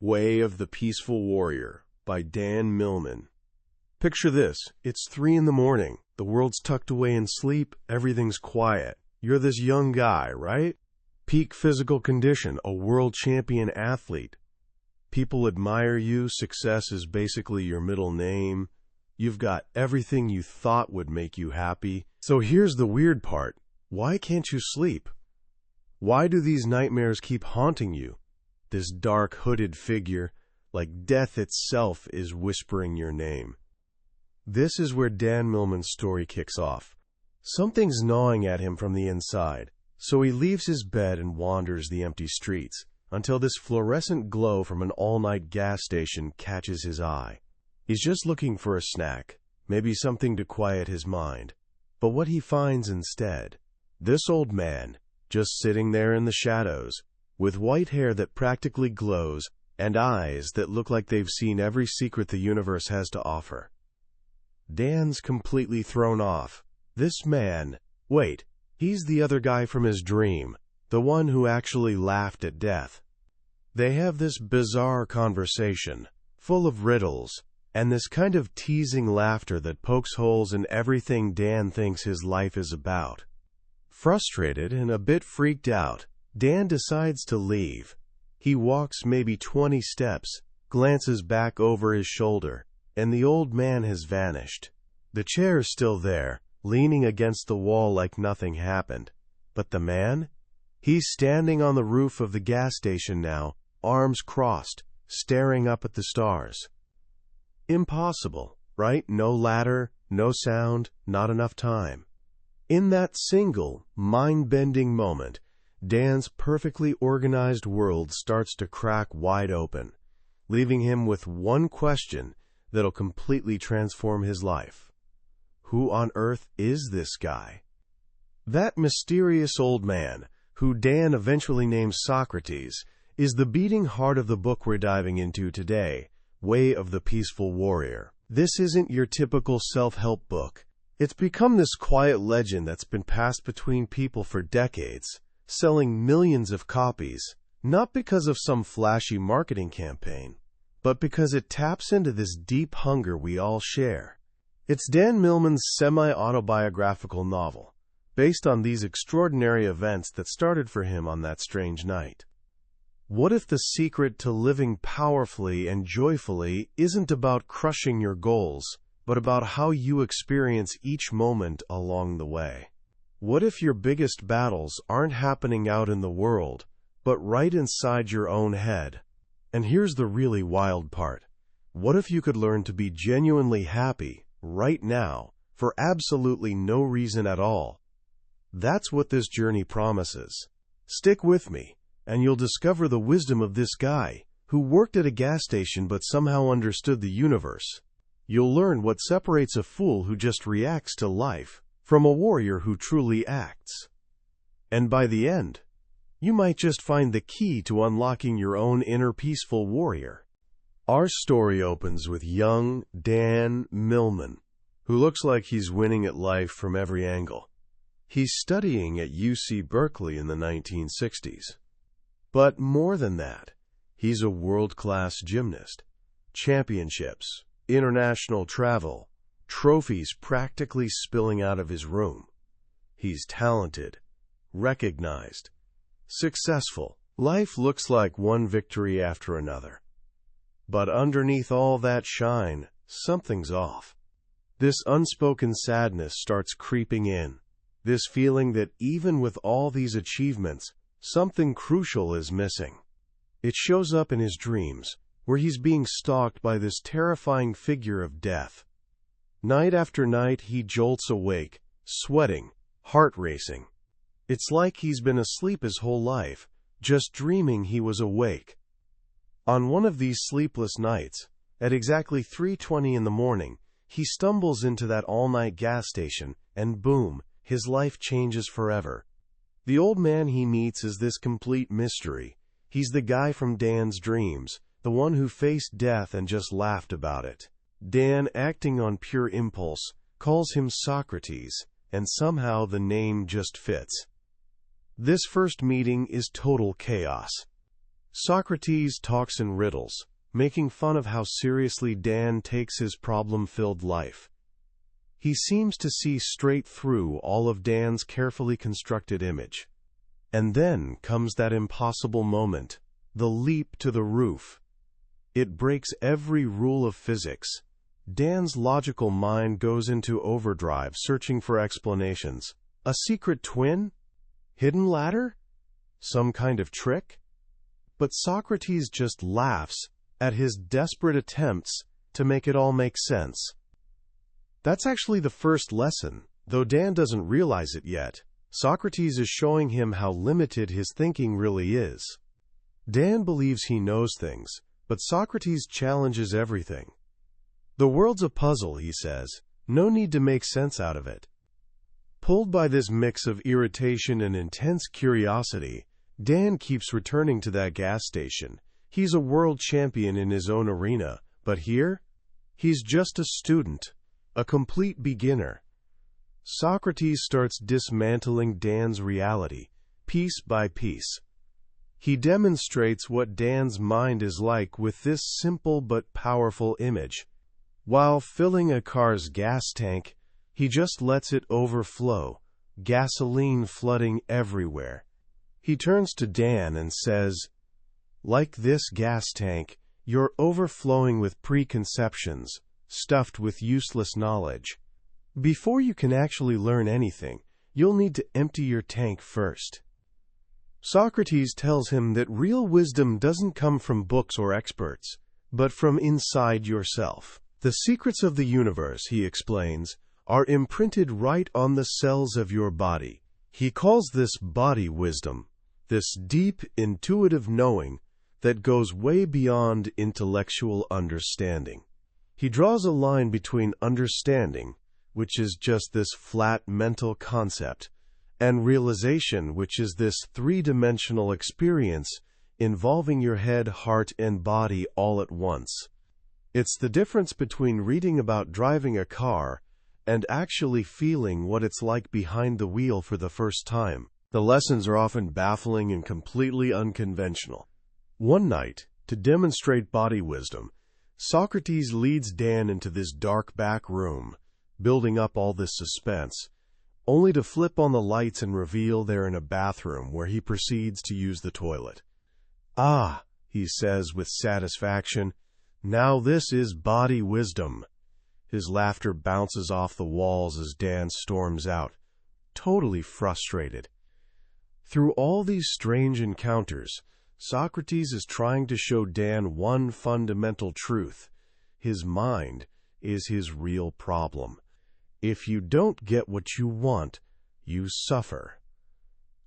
Way of the Peaceful Warrior by Dan Millman. Picture this. It's 3 in the morning. The world's tucked away in sleep. Everything's quiet. You're this young guy, right? Peak physical condition, a world champion athlete. People admire you. Success is basically your middle name. You've got everything you thought would make you happy. So here's the weird part. Why can't you sleep? Why do these nightmares keep haunting you? This dark, hooded figure, like death itself, is whispering your name. This is where Dan Millman's story kicks off. Something's gnawing at him from the inside, so he leaves his bed and wanders the empty streets, until this fluorescent glow from an all-night gas station catches his eye. He's just looking for a snack, maybe something to quiet his mind. But what he finds instead? This old man, just sitting there in the shadows, with white hair that practically glows and eyes that look like they've seen every secret the universe has to offer. Dan's completely thrown off. This man, wait, he's the other guy from his dream, the one who actually laughed at death. They have this bizarre conversation, full of riddles, and this kind of teasing laughter that pokes holes in everything Dan thinks his life is about. Frustrated and a bit freaked out, Dan decides to leave. He walks maybe 20 steps, glances back over his shoulder, and the old man has vanished. The chair's still there, leaning against the wall like nothing happened. But the man? He's standing on the roof of the gas station now, arms crossed, staring up at the stars. Impossible, right? No ladder, no sound, not enough time. In that single, mind-bending moment, Dan's perfectly organized world starts to crack wide open, leaving him with one question that'll completely transform his life. Who on earth is this guy? That mysterious old man, who Dan eventually names Socrates, is the beating heart of the book we're diving into today, Way of the Peaceful Warrior. This isn't your typical self-help book. It's become this quiet legend that's been passed between people for decades, selling millions of copies, not because of some flashy marketing campaign, but because it taps into this deep hunger we all share. It's Dan Millman's semi-autobiographical novel, based on these extraordinary events that started for him on that strange night. What if the secret to living powerfully and joyfully isn't about crushing your goals, but about how you experience each moment along the way? What if your biggest battles aren't happening out in the world, but right inside your own head? And here's the really wild part. What if you could learn to be genuinely happy right now for absolutely no reason at all? That's what this journey promises. Stick with me, and you'll discover the wisdom of this guy who worked at a gas station but somehow understood the universe. You'll learn what separates a fool who just reacts to life from a warrior who truly acts. And by the end, you might just find the key to unlocking your own inner peaceful warrior. Our story opens with young Dan Millman, who looks like he's winning at life from every angle. He's studying at UC Berkeley in the 1960s. But more than that, he's a world-class gymnast. Championships, international travel, trophies practically spilling out of his room. He's talented, recognized, successful. Life looks like one victory after another. But underneath all that shine, something's off. This unspoken sadness starts creeping in, this feeling that even with all these achievements, something crucial is missing. It shows up in his dreams, where he's being stalked by this terrifying figure of death. Night after night, he jolts awake, sweating, heart racing. It's like he's been asleep his whole life, just dreaming he was awake. On one of these sleepless nights, at exactly 3:20 in the morning, he stumbles into that all-night gas station, and boom, his life changes forever. The old man he meets is this complete mystery. He's the guy from Dan's dreams, the one who faced death and just laughed about it. Dan, acting on pure impulse, calls him Socrates, and somehow the name just fits. This first meeting is total chaos. Socrates talks in riddles, making fun of how seriously Dan takes his problem-filled life. He seems to see straight through all of Dan's carefully constructed image. And then comes that impossible moment, the leap to the roof. It breaks every rule of physics. Dan's logical mind goes into overdrive, searching for explanations. A secret twin? Hidden ladder? Some kind of trick? But Socrates just laughs at his desperate attempts to make it all make sense. That's actually the first lesson, though Dan doesn't realize it yet. Socrates is showing him how limited his thinking really is. Dan believes he knows things, but Socrates challenges everything. The world's a puzzle, he says. No need to make sense out of it. Pulled by this mix of irritation and intense curiosity, Dan keeps returning to that gas station. He's a world champion in his own arena, but here, he's just a student, a complete beginner. Socrates starts dismantling Dan's reality, piece by piece. He demonstrates what Dan's mind is like with this simple but powerful image. While filling a car's gas tank, he just lets it overflow, gasoline flooding everywhere. He turns to Dan and says, "Like this gas tank, you're overflowing with preconceptions, stuffed with useless knowledge. Before you can actually learn anything, you'll need to empty your tank first." Socrates tells him that real wisdom doesn't come from books or experts, but from inside yourself. The secrets of the universe, he explains, are imprinted right on the cells of your body. He calls this body wisdom, this deep, intuitive knowing that goes way beyond intellectual understanding. He draws a line between understanding, which is just this flat mental concept, and realization, which is this three-dimensional experience involving your head, heart, and body all at once. It's the difference between reading about driving a car and actually feeling what it's like behind the wheel for the first time. The lessons are often baffling and completely unconventional. One night, to demonstrate body wisdom, Socrates leads Dan into this dark back room, building up all this suspense, only to flip on the lights and reveal they're in a bathroom where he proceeds to use the toilet. "Ah," he says with satisfaction, "now this is body wisdom." His laughter bounces off the walls as Dan storms out, totally frustrated. Through all these strange encounters, Socrates is trying to show Dan one fundamental truth. His mind is his real problem. If you don't get what you want, you suffer.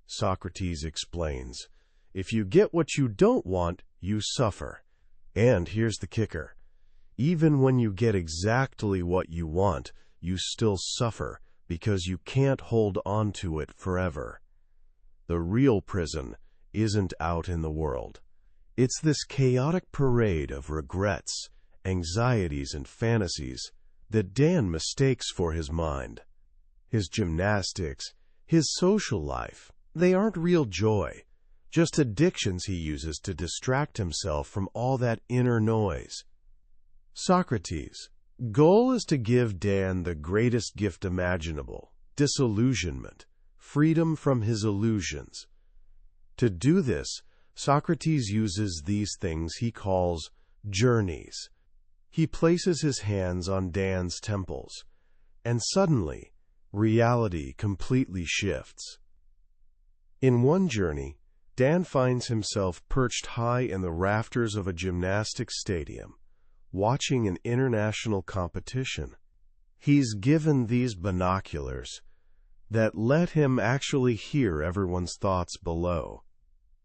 Socrates explains, if you get what you don't want, you suffer. And here's the kicker. Even when you get exactly what you want, you still suffer because you can't hold on to it forever. The real prison isn't out in the world. It's this chaotic parade of regrets, anxieties, and fantasies that Dan mistakes for his mind. His gymnastics, his social life, they aren't real joy, just addictions he uses to distract himself from all that inner noise. Socrates' goal is to give Dan the greatest gift imaginable, disillusionment, freedom from his illusions. To do this, Socrates uses these things he calls journeys. He places his hands on Dan's temples, and suddenly, reality completely shifts. In one journey, Dan finds himself perched high in the rafters of a gymnastics stadium, watching an international competition. He's given these binoculars that let him actually hear everyone's thoughts below.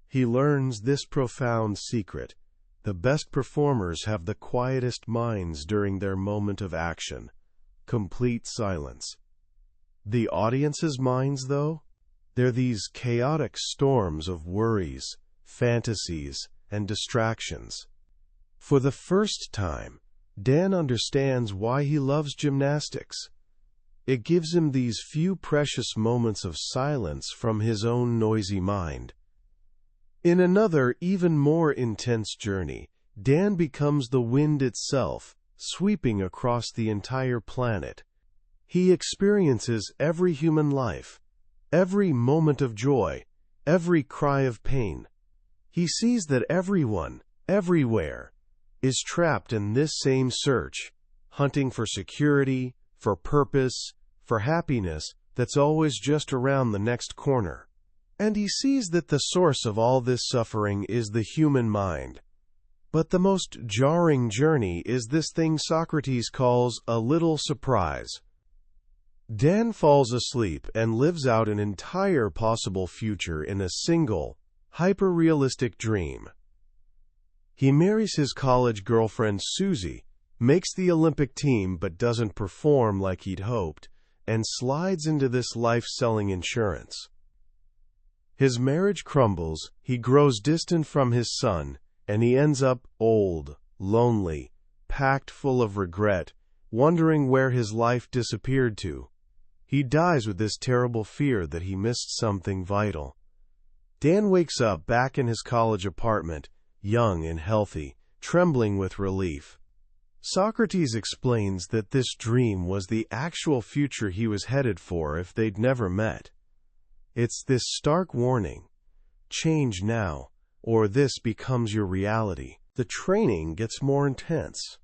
He learns this profound secret. The best performers have the quietest minds during their moment of action, complete silence. The audience's minds, though, they're these chaotic storms of worries, fantasies, and distractions. For the first time, Dan understands why he loves gymnastics. It gives him these few precious moments of silence from his own noisy mind. In another, even more intense journey, Dan becomes the wind itself, sweeping across the entire planet. He experiences every human life, every moment of joy, every cry of pain. He sees that everyone, everywhere, is trapped in this same search, hunting for security, for purpose, for happiness that's always just around the next corner. And he sees that the source of all this suffering is the human mind. But the most jarring journey is this thing Socrates calls a little surprise. Dan falls asleep and lives out an entire possible future in a single, hyper-realistic dream. He marries his college girlfriend Susie, makes the Olympic team but doesn't perform like he'd hoped, and slides into this life selling insurance. His marriage crumbles, he grows distant from his son, and he ends up old, lonely, packed full of regret, wondering where his life disappeared to. He dies with this terrible fear that he missed something vital. Dan wakes up back in his college apartment, young and healthy, trembling with relief. Socrates explains that this dream was the actual future he was headed for if they'd never met. It's this stark warning: change now, or this becomes your reality. The training gets more intense.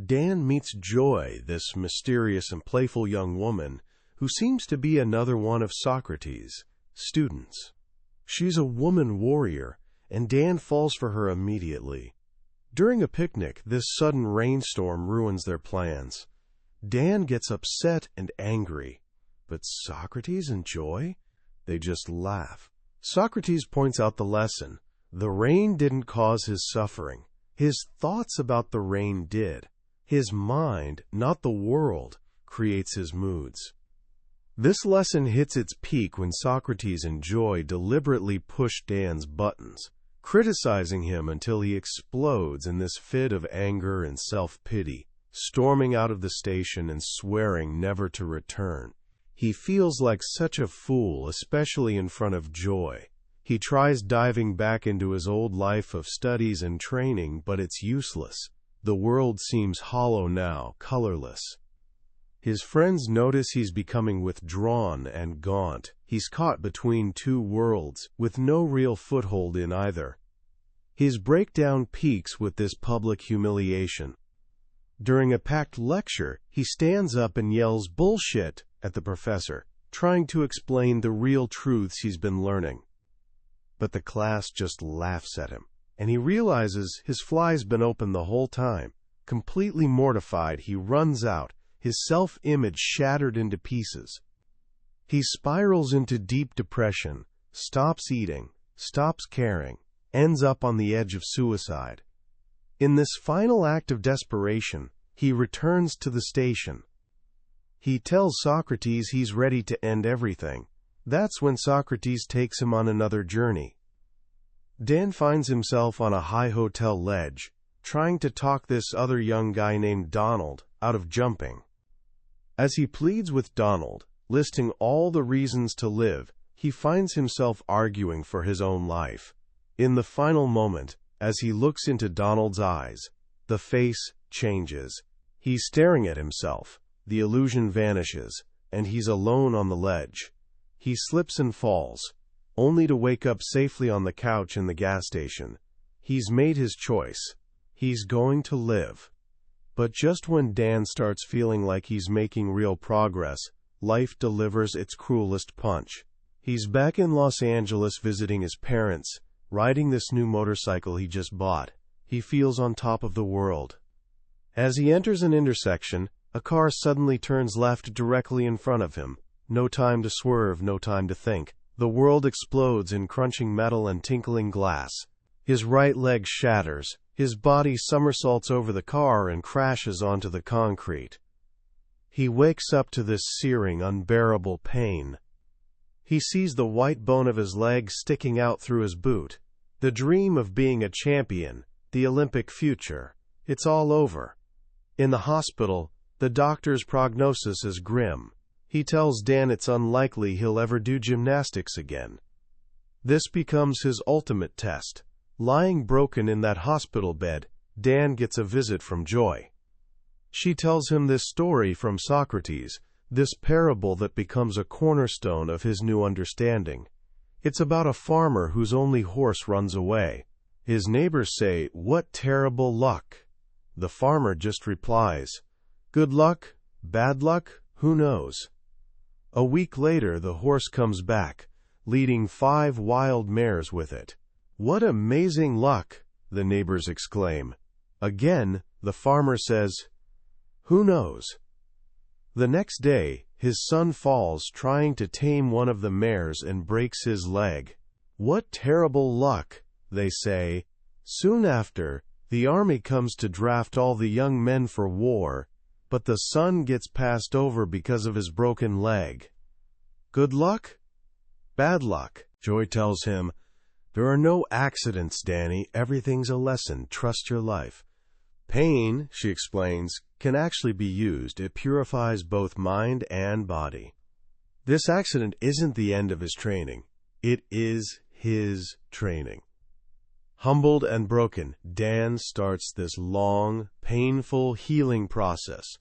Dan meets Joy, this mysterious and playful young woman, who seems to be another one of Socrates' students. She's a woman warrior, and Dan falls for her immediately. During a picnic, this sudden rainstorm ruins their plans. Dan gets upset and angry, but Socrates and Joy? They just laugh. Socrates points out the lesson. The rain didn't cause his suffering. His thoughts about the rain did. His mind, not the world, creates his moods. This lesson hits its peak when Socrates and Joy deliberately push Dan's buttons, criticizing him until he explodes in this fit of anger and self-pity, storming out of the station and swearing never to return. He feels like such a fool, especially in front of Joy. He tries diving back into his old life of studies and training, but it's useless. The world seems hollow now, colorless. His friends notice he's becoming withdrawn and gaunt. He's caught between two worlds, with no real foothold in either. His breakdown peaks with this public humiliation. During a packed lecture, he stands up and yells "bullshit" at the professor, trying to explain the real truths he's been learning. But the class just laughs at him, and he realizes his fly's been open the whole time. Completely mortified, he runs out, his self-image shattered into pieces. He spirals into deep depression, stops eating, stops caring, ends up on the edge of suicide. In this final act of desperation, he returns to the station. He tells Socrates he's ready to end everything. That's when Socrates takes him on another journey. Dan finds himself on a high hotel ledge, trying to talk this other young guy named Donald out of jumping. As he pleads with Donald, listing all the reasons to live, he finds himself arguing for his own life. In the final moment, as he looks into Donald's eyes, the face changes. He's staring at himself, the illusion vanishes, and he's alone on the ledge. He slips and falls, only to wake up safely on the couch in the gas station. He's made his choice. He's going to live. But just when Dan starts feeling like he's making real progress, life delivers its cruelest punch. He's back in Los Angeles visiting his parents, riding this new motorcycle he just bought. He feels on top of the world. As he enters an intersection, a car suddenly turns left directly in front of him. No time to swerve, no time to think. The world explodes in crunching metal and tinkling glass. His right leg shatters. His body somersaults over the car and crashes onto the concrete. He wakes up to this searing, unbearable pain. He sees the white bone of his leg sticking out through his boot. The dream of being a champion, the Olympic future. It's all over. In the hospital, the doctor's prognosis is grim. He tells Dan it's unlikely he'll ever do gymnastics again. This becomes his ultimate test. Lying broken in that hospital bed, Dan gets a visit from Joy. She tells him this story from Socrates, this parable that becomes a cornerstone of his new understanding. It's about a farmer whose only horse runs away. His neighbors say, "What terrible luck." The farmer just replies, "Good luck, bad luck, who knows?" A week later, the horse comes back, leading 5 wild mares with it. "What amazing luck!" the neighbors exclaim. Again, the farmer says, "Who knows?" The next day, his son falls trying to tame one of the mares and breaks his leg. "What terrible luck!" they say. Soon after, the army comes to draft all the young men for war, but the son gets passed over because of his broken leg. "Good luck? Bad luck?" Joy tells him, "There are no accidents, Danny. Everything's a lesson. Trust your life." Pain, she explains, can actually be used. It purifies both mind and body. This accident isn't the end of his training. It is his training. Humbled and broken, Dan starts this long, painful healing process.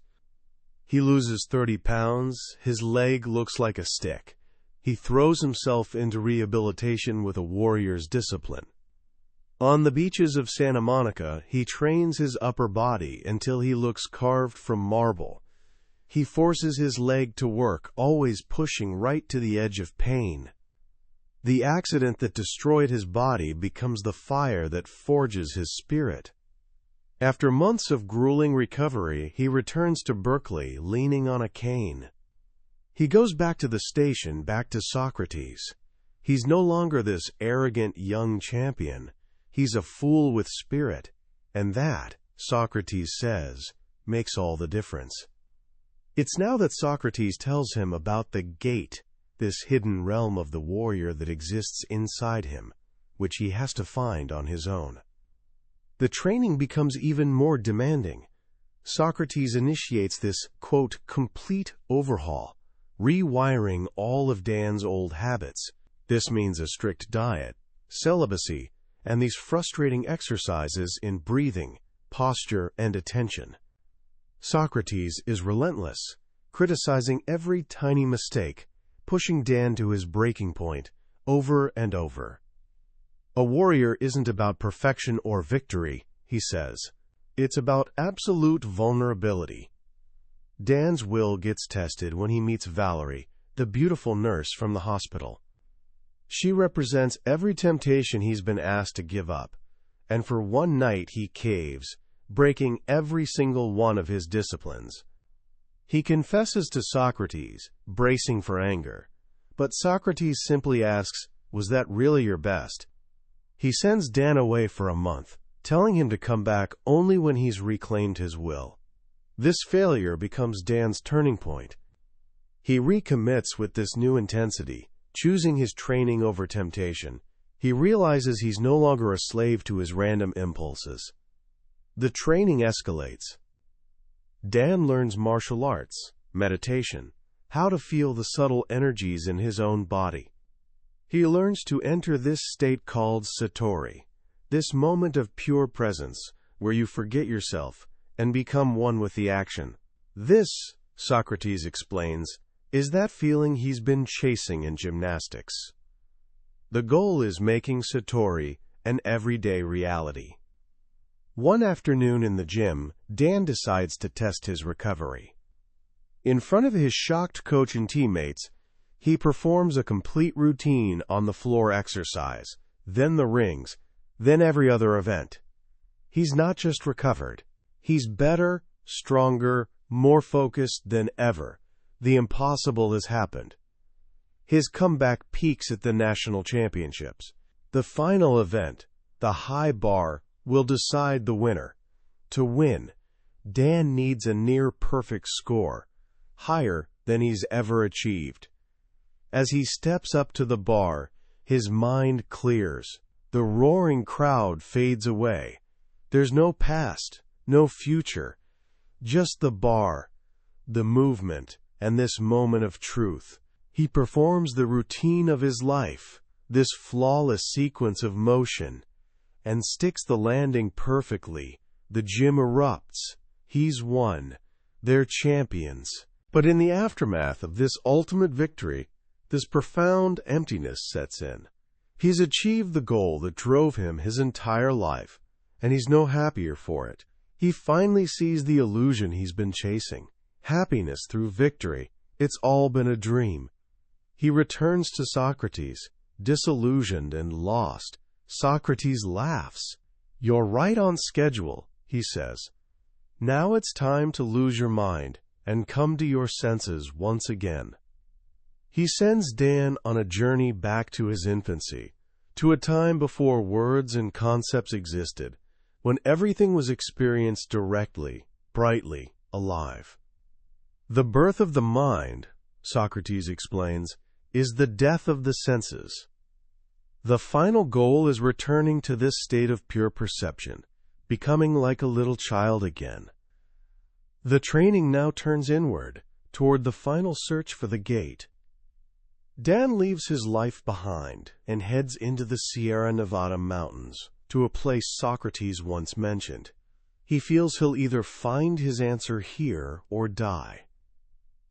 He loses 30 pounds. His leg looks like a stick. He throws himself into rehabilitation with a warrior's discipline. On the beaches of Santa Monica, he trains his upper body until he looks carved from marble. He forces his leg to work, always pushing right to the edge of pain. The accident that destroyed his body becomes the fire that forges his spirit. After months of grueling recovery, he returns to Berkeley, leaning on a cane. He goes back to the station, back to Socrates. He's no longer this arrogant young champion. He's a fool with spirit, and that, Socrates says, makes all the difference. It's now that Socrates tells him about the gate, this hidden realm of the warrior that exists inside him, which he has to find on his own. The training becomes even more demanding. Socrates initiates this, quote, complete overhaul, rewiring all of Dan's old habits. This means a strict diet, celibacy, and these frustrating exercises in breathing, posture, and attention. Socrates is relentless, criticizing every tiny mistake, pushing Dan to his breaking point over and over. A warrior isn't about perfection or victory, he says. It's about absolute vulnerability. Dan's will gets tested when he meets Valerie, the beautiful nurse from the hospital. She represents every temptation he's been asked to give up, and for one night he caves, breaking every single one of his disciplines. He confesses to Socrates, bracing for anger, but Socrates simply asks, "Was that really your best?" He sends Dan away for a month, telling him to come back only when he's reclaimed his will. This failure becomes Dan's turning point. He recommits with this new intensity, choosing his training over temptation. He realizes he's no longer a slave to his random impulses. The training escalates. Dan learns martial arts, meditation, how to feel the subtle energies in his own body. He learns to enter this state called satori, this moment of pure presence, where you forget yourself and become one with the action. This, Socrates explains, is that feeling he's been chasing in gymnastics. The goal is making satori an everyday reality. One afternoon in the gym, Dan decides to test his recovery. In front of his shocked coach and teammates, he performs a complete routine on the floor exercise, then the rings, then every other event. He's not just recovered. He's better, stronger, more focused than ever. The impossible has happened. His comeback peaks at the national championships. The final event, the high bar, will decide the winner. To win, Dan needs a near-perfect score, higher than he's ever achieved. As he steps up to the bar, his mind clears. The roaring crowd fades away. There's no past, no future, just the bar, the movement, and this moment of truth. He performs the routine of his life, this flawless sequence of motion, and sticks the landing perfectly. The gym erupts. He's won. They're champions. But in the aftermath of this ultimate victory, this profound emptiness sets in. He's achieved the goal that drove him his entire life, and he's no happier for it. He finally sees the illusion he's been chasing. Happiness through victory. It's all been a dream. He returns to Socrates, disillusioned and lost. Socrates laughs. "You're right on schedule," he says. "Now it's time to lose your mind and come to your senses once again." He sends Dan on a journey back to his infancy, to a time before words and concepts existed, when everything was experienced directly, brightly, alive. The birth of the mind, Socrates explains, is the death of the senses. The final goal is returning to this state of pure perception, becoming like a little child again. The training now turns inward, toward the final search for the gate. Dan leaves his life behind and heads into the Sierra Nevada mountains, to a place Socrates once mentioned. He feels he'll either find his answer here or die.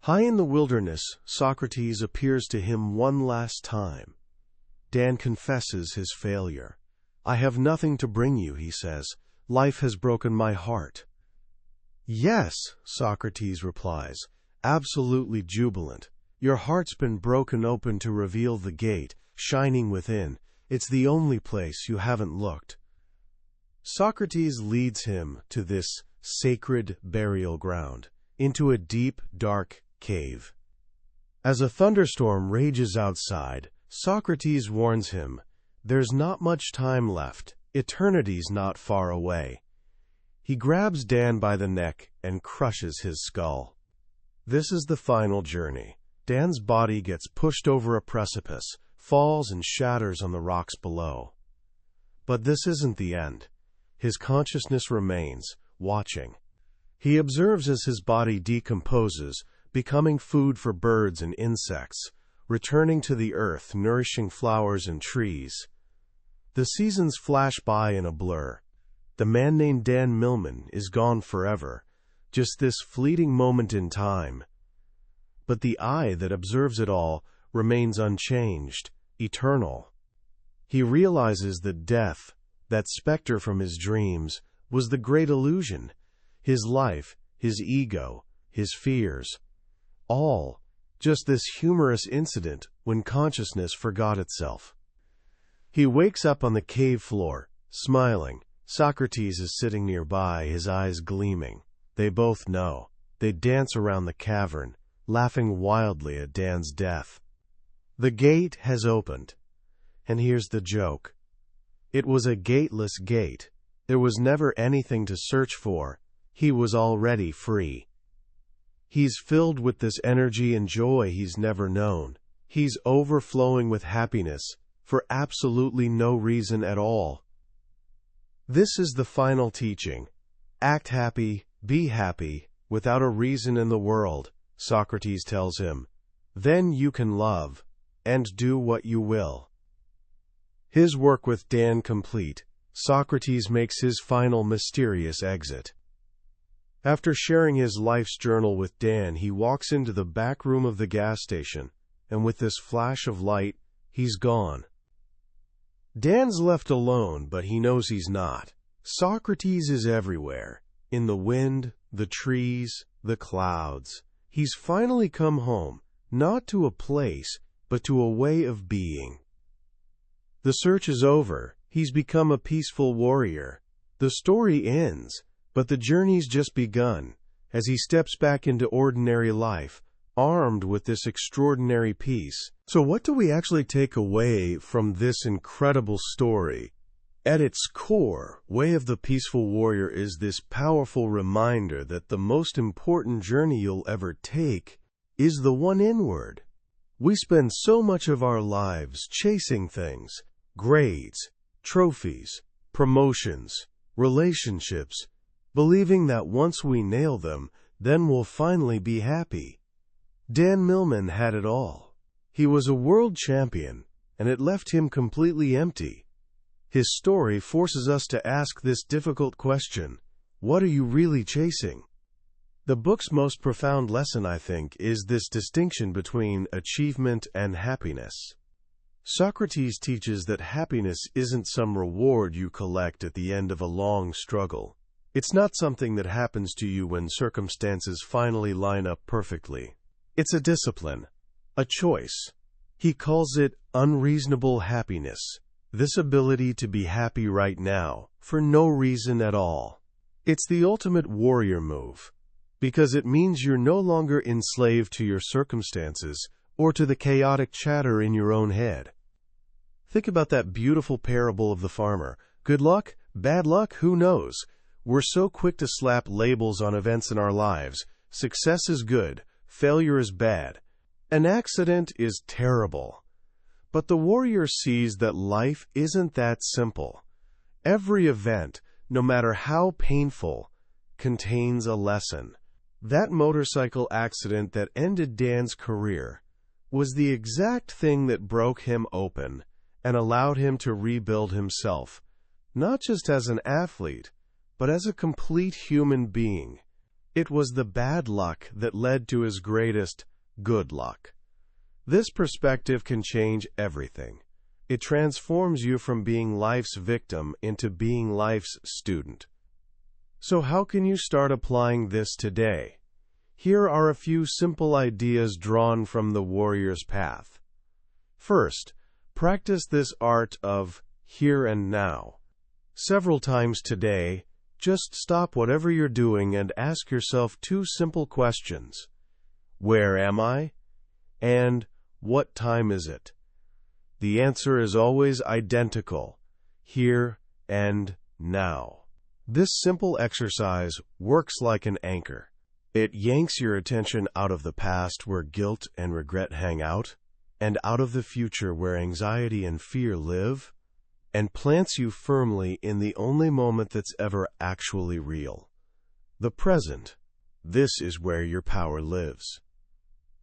High in the wilderness, Socrates appears to him one last time. Dan confesses his failure. "I have nothing to bring you," he says. "Life has broken my heart." "Yes," Socrates replies, absolutely jubilant. "Your heart's been broken open to reveal the gate, shining within. It's the only place you haven't looked." Socrates leads him to this sacred burial ground, into a deep, dark cave. As a thunderstorm rages outside, Socrates warns him, "There's not much time left. Eternity's not far away." He grabs Dan by the neck and crushes his skull. This is the final journey. Dan's body gets pushed over a precipice, falls and shatters on the rocks below. But this isn't the end. His consciousness remains, watching. He observes as his body decomposes, becoming food for birds and insects, returning to the earth, nourishing flowers and trees. The seasons flash by in a blur. The man named Dan Millman is gone forever, just this fleeting moment in time. But the eye that observes it all remains unchanged, eternal. He realizes that death, that specter from his dreams, was the great illusion. His life, his ego, his fears, all just this humorous incident when consciousness forgot itself. He wakes up on the cave floor, smiling. Socrates is sitting nearby, his eyes gleaming. They both know. They dance around the cavern, laughing wildly at Dan's death. The gate has opened. And here's the joke. It was a gateless gate. There was never anything to search for. He was already free. He's filled with this energy and joy he's never known. He's overflowing with happiness for absolutely no reason at all. This is the final teaching. Act happy, be happy, without a reason in the world, Socrates tells him. Then you can love, and do what you will. His work with Dan complete, Socrates makes his final mysterious exit. After sharing his life's journal with Dan, he walks into the back room of the gas station, and with this flash of light, he's gone. Dan's left alone, but he knows he's not. Socrates is everywhere, in the wind, the trees, the clouds. He's finally come home, not to a place, but to a way of being. The search is over. He's become a peaceful warrior. The story ends, but the journey's just begun, as he steps back into ordinary life, armed with this extraordinary peace. So what do we actually take away from this incredible story? At its core, Way of the Peaceful Warrior is this powerful reminder that the most important journey you'll ever take is the one inward. We spend so much of our lives chasing things, grades, trophies, promotions, relationships, believing that once we nail them, then we'll finally be happy. Dan Millman had it all. He was a world champion, and it left him completely empty. His story forces us to ask this difficult question: what are you really chasing? The book's most profound lesson, I think, is this distinction between achievement and happiness. Socrates teaches that happiness isn't some reward you collect at the end of a long struggle. It's not something that happens to you when circumstances finally line up perfectly. It's a discipline, a choice. He calls it unreasonable happiness, this ability to be happy right now, for no reason at all. It's the ultimate warrior move, because it means you're no longer enslaved to your circumstances or to the chaotic chatter in your own head. Think about that beautiful parable of the farmer. Good luck? Bad luck? Who knows? We're so quick to slap labels on events in our lives. Success is good. Failure is bad. An accident is terrible. But the warrior sees that life isn't that simple. Every event, no matter how painful, contains a lesson. That motorcycle accident that ended Dan's career was the exact thing that broke him open and allowed him to rebuild himself, not just as an athlete, but as a complete human being. It was the bad luck that led to his greatest good luck. This perspective can change everything. It transforms you from being life's victim into being life's student. So how can you start applying this today? Here are a few simple ideas drawn from the warrior's path. First, practice this art of here and now. Several times today, just stop whatever you're doing and ask yourself two simple questions. Where am I? And what time is it? The answer is always identical: here and now. This simple exercise works like an anchor. It yanks your attention out of the past where guilt and regret hang out, and out of the future where anxiety and fear live, and plants you firmly in the only moment that's ever actually real: the present. This is where your power lives.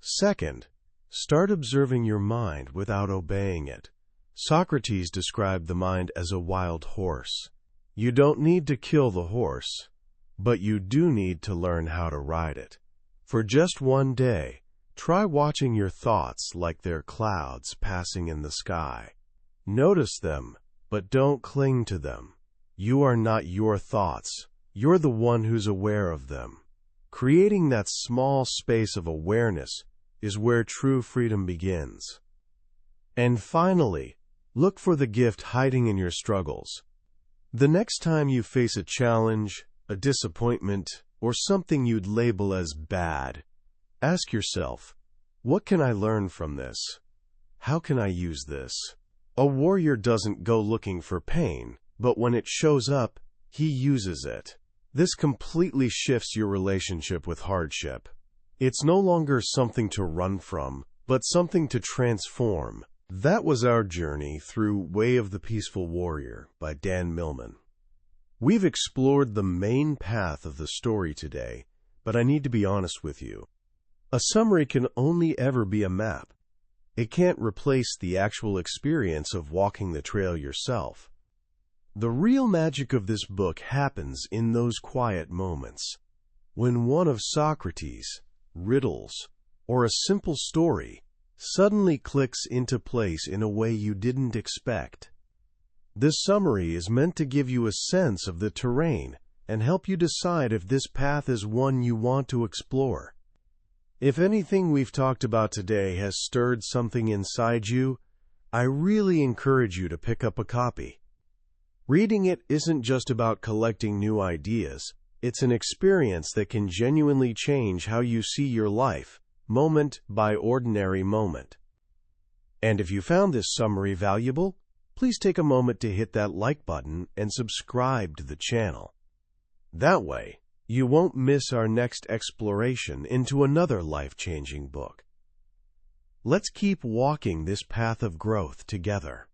Second, start observing your mind without obeying it. Socrates described the mind as a wild horse. You don't need to kill the horse, but you do need to learn how to ride it. For just one day, try watching your thoughts like they're clouds passing in the sky. Notice them, but don't cling to them. You are not your thoughts. You're the one who's aware of them. Creating that small space of awareness is where true freedom begins. And finally, look for the gift hiding in your struggles. The next time you face a challenge, a disappointment, or something you'd label as bad, ask yourself, what can I learn from this? How can I use this? A warrior doesn't go looking for pain, but when it shows up, he uses it. This completely shifts your relationship with hardship. It's no longer something to run from, but something to transform. That was our journey through Way of the Peaceful Warrior by Dan Millman. We've explored the main path of the story today, but I need to be honest with you. A summary can only ever be a map. It can't replace the actual experience of walking the trail yourself. The real magic of this book happens in those quiet moments, when one of Socrates' riddles, or a simple story, suddenly clicks into place in a way you didn't expect. This summary is meant to give you a sense of the terrain and help you decide if this path is one you want to explore. If anything we've talked about today has stirred something inside you, I really encourage you to pick up a copy. Reading it isn't just about collecting new ideas. It's an experience that can genuinely change how you see your life, moment by ordinary moment. And if you found this summary valuable, please take a moment to hit that like button and subscribe to the channel. That way, you won't miss our next exploration into another life-changing book. Let's keep walking this path of growth together.